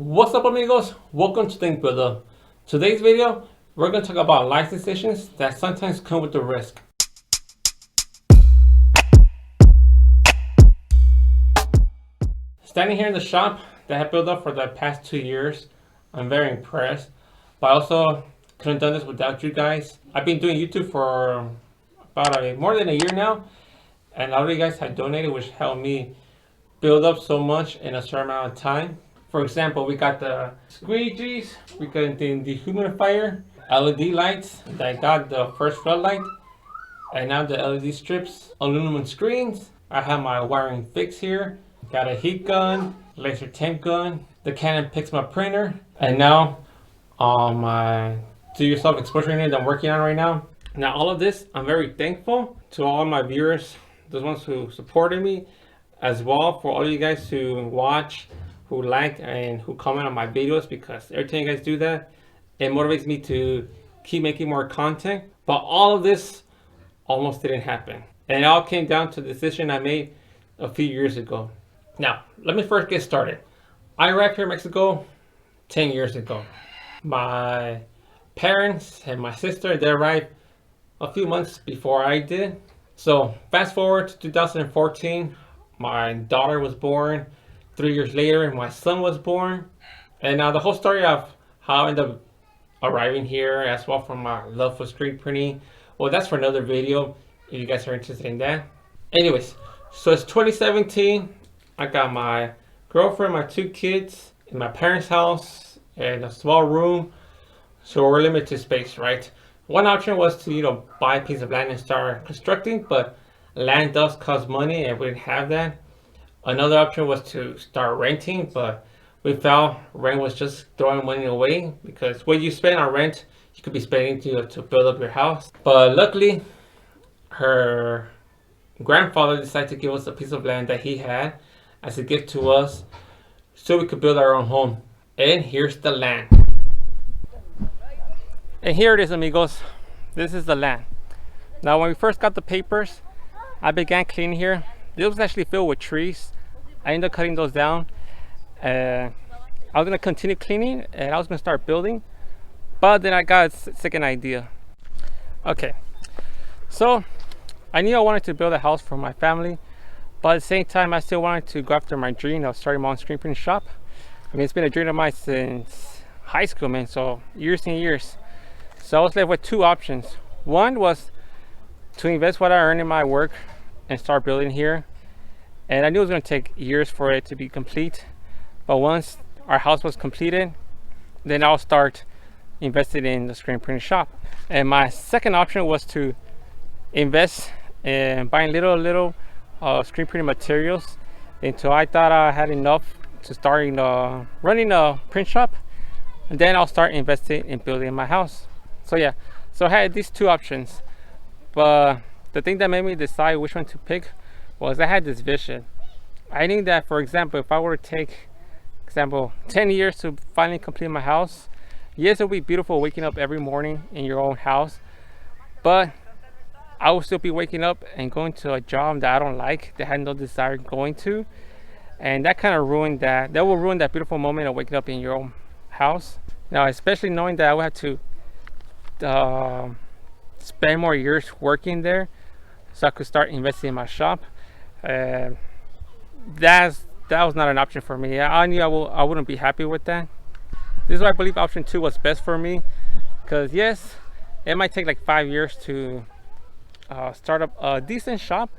What's up, amigos? Welcome to Think Builder. Today's video, we're going to talk about life decisions that sometimes come with the risk. Standing here in the shop that I have built up for the past 2 years, I'm very impressed. But I also couldn't have done this without you guys. I've been doing YouTube for about more than a year now, and a lot of you guys have donated, which helped me build up so much in a certain amount of time. For example, we got the squeegees, we got the dehumidifier, LED lights, I got the first floodlight, and now the LED strips, aluminum screens. I have my wiring fixed here, got a heat gun, laser tape gun, the Canon Pixma printer, and now my do-yourself exposure unit that I'm working on right now. Now all of this, I'm very thankful to all my viewers, those ones who supported me, as well for all you guys who watch, who like, and who comment on my videos, because every time you guys do that, it motivates me to keep making more content. But all of this almost didn't happen, and it all came down to the decision I made a few years ago. Now let me first get started. I arrived here in Mexico 10 years ago. My parents and my sister, they arrived a few months before I did. So fast forward to 2014, my daughter was born. 3 years later, my son was born. And now the whole story of how I ended up arriving here, as well from my love for screen printing, well, that's for another video if you guys are interested in that. Anyways, so it's 2017. I got my girlfriend, my 2 kids in my parents' house in a small room. So we're limited to space, right? One option was to, buy a piece of land and start constructing, but land does cost money and we didn't have that. Another option was to start renting, but we felt rent was just throwing money away, because what you spend on rent, you could be spending to build up your house. But luckily, her grandfather decided to give us a piece of land that he had as a gift to us so we could build our own home. And here's the land. And here it is, amigos. This is the land. Now, when we first got the papers, I began cleaning here. This was actually filled with trees. I ended up cutting those down. I was gonna continue cleaning and I was gonna start building, but then I got a second idea. Okay, so I knew I wanted to build a house for my family, but at the same time I still wanted to go after my dream of starting my own screen printing shop. I mean, it's been a dream of mine since high school, man, so years and years. So I was left with 2 options. One was to invest what I earned in my work and start building here, and I knew it was going to take years for it to be complete, but once our house was completed, then I'll start investing in the screen printing shop. And my second option was to invest in buying little screen printing materials until I thought I had enough to start running a print shop, and then I'll start investing in building my house. So yeah, so I had these 2 options, but the thing that made me decide which one to pick was I had this vision. I knew that, for example, if I were to take, 10 years to finally complete my house, yes, it would be beautiful waking up every morning in your own house, but I will still be waking up and going to a job that I don't like, that I had no desire going to, and that kind of ruined that. That will ruin that beautiful moment of waking up in your own house. Now, especially knowing that I would have to spend more years working there so I could start investing in my shop. That was not an option for me. I knew I wouldn't be happy with that. This is why I believe option 2 was best for me, because yes, it might take like 5 years to start up a decent shop,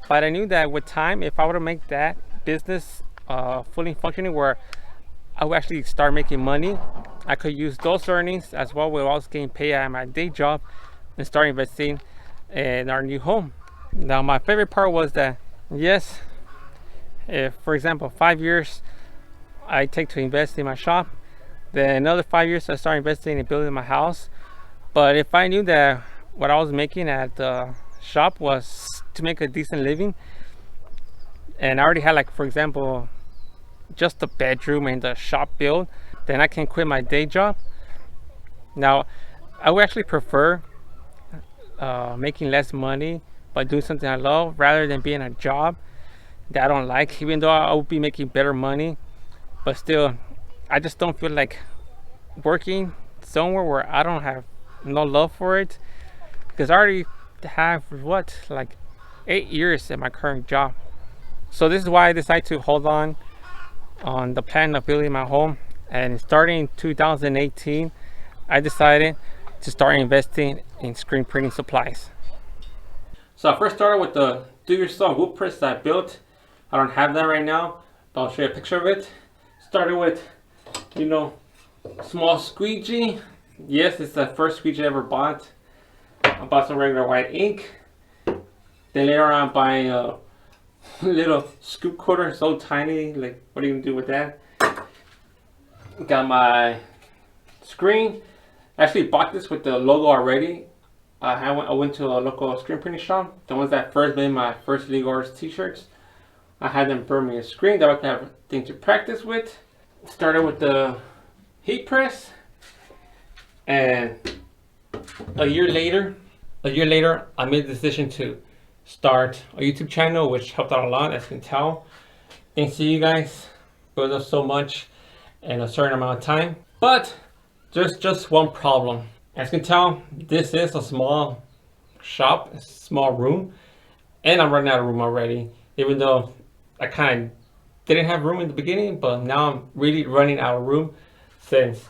but I knew that with time, if I were to make that business fully functioning, where I would actually start making money, I could use those earnings as well while I was getting paid at my day job and start investing in our new home. Now, my favorite part was that, yes, if, for example, 5 years I take to invest in my shop, then another 5 years I start investing in building my house. But if I knew that what I was making at the shop was to make a decent living, and I already had, like, for example, just the bedroom and the shop built, then I can quit my day job. Now, I would actually prefer making less money but doing something I love, rather than being a job that I don't like, even though I would be making better money, but still I just don't feel like working somewhere where I don't have no love for it, because I already have what, like 8 years at my current job. So this is why I decided to hold on the plan of building my home. And starting in 2018, I decided to start investing in screen printing supplies. So I first started with the do-yourself wood press that I built. I don't have that right now, but I'll show you a picture of it. Started with, small squeegee. Yes, it's the first squeegee I ever bought. I bought some regular white ink. Then later on, buying a little scoop quarter, so tiny. Like, what are you gonna do with that? Got my screen. Actually bought this with the logo already. I went to a local screen printing shop, the ones that first made my first League Arts t-shirts. I had them burn me a screen that I could have things to practice with. Started with the heat press, and a year later, I made the decision to start a YouTube channel, which helped out a lot, as you can tell. Thanks to you guys, built up so much in a certain amount of time. But there's just one problem. As you can tell, this is a small shop, a small room, and I'm running out of room already. Even though I kind of didn't have room in the beginning, but now I'm really running out of room, since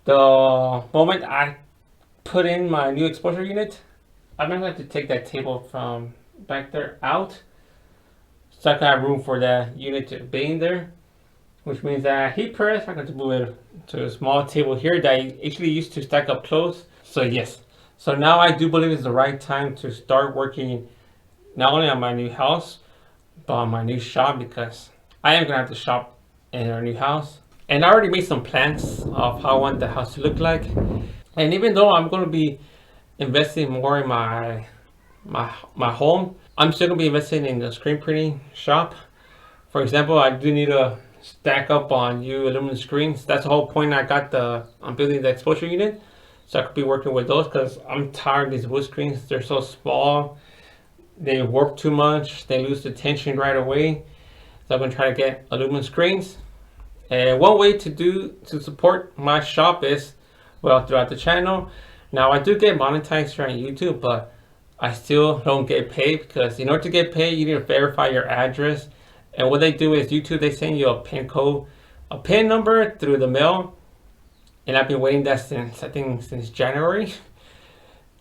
the moment I put in my new exposure unit, I'm gonna have to take that table from back there out, so I can have room for that unit to be in there. Which means that heat press, I'm going to move it to a small table here that I actually used to stack up clothes. So yes, so now I do believe it's the right time to start working not only on my new house, but on my new shop, because I am going to have to shop in our new house. And I already made some plans of how I want the house to look like. And even though I'm going to be investing more in my home, I'm still going to be investing in the screen printing shop. For example, I do need to stack up on aluminum screens. That's the whole point. I'm building the exposure unit, so I could be working with those, because I'm tired of these wood screens. They're so small, they warp too much, they lose the tension right away. So I'm gonna try to get aluminum screens. And one way to support my shop is, well, throughout the channel. Now I do get monetized here on YouTube, but I still don't get paid, because in order to get paid, you need to verify your address. And what they do is YouTube, they send you a PIN code, a PIN number through the mail. And I've been waiting that since January.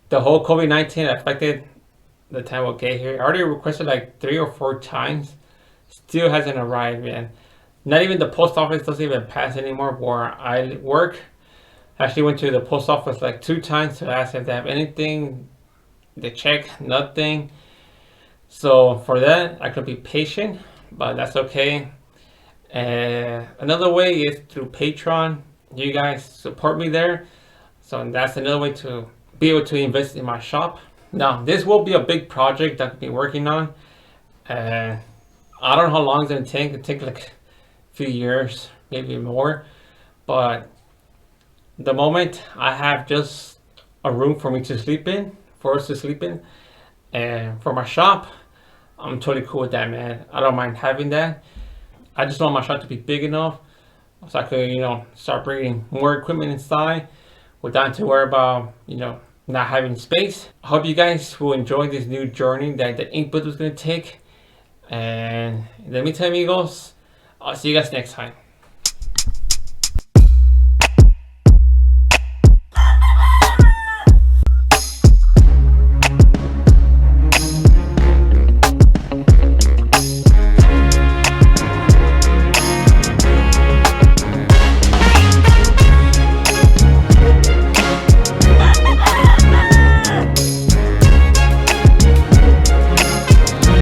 The whole COVID-19 affected the time I get here. I already requested like 3 or 4 times. Still hasn't arrived, man. Not even the post office doesn't even pass anymore where I work. I actually went to the post office like 2 times to ask if they have anything. They check, nothing. So for that, I could be patient, but that's okay. And another way is through Patreon. You guys support me there, so that's another way to be able to invest in my shop. Now this will be a big project that I'll be working on, and I don't know how long it's gonna take. It'll take like a few years, maybe more. But the moment I have just a room for me to sleep in, for us to sleep in, and for my shop, I'm totally cool with that, man. I don't mind having that. I just want my shop to be big enough so I could, start bringing more equipment inside without having to worry about, not having space. I hope you guys will enjoy this new journey that the ink booth was going to take. And in the meantime, amigos, I'll see you guys next time.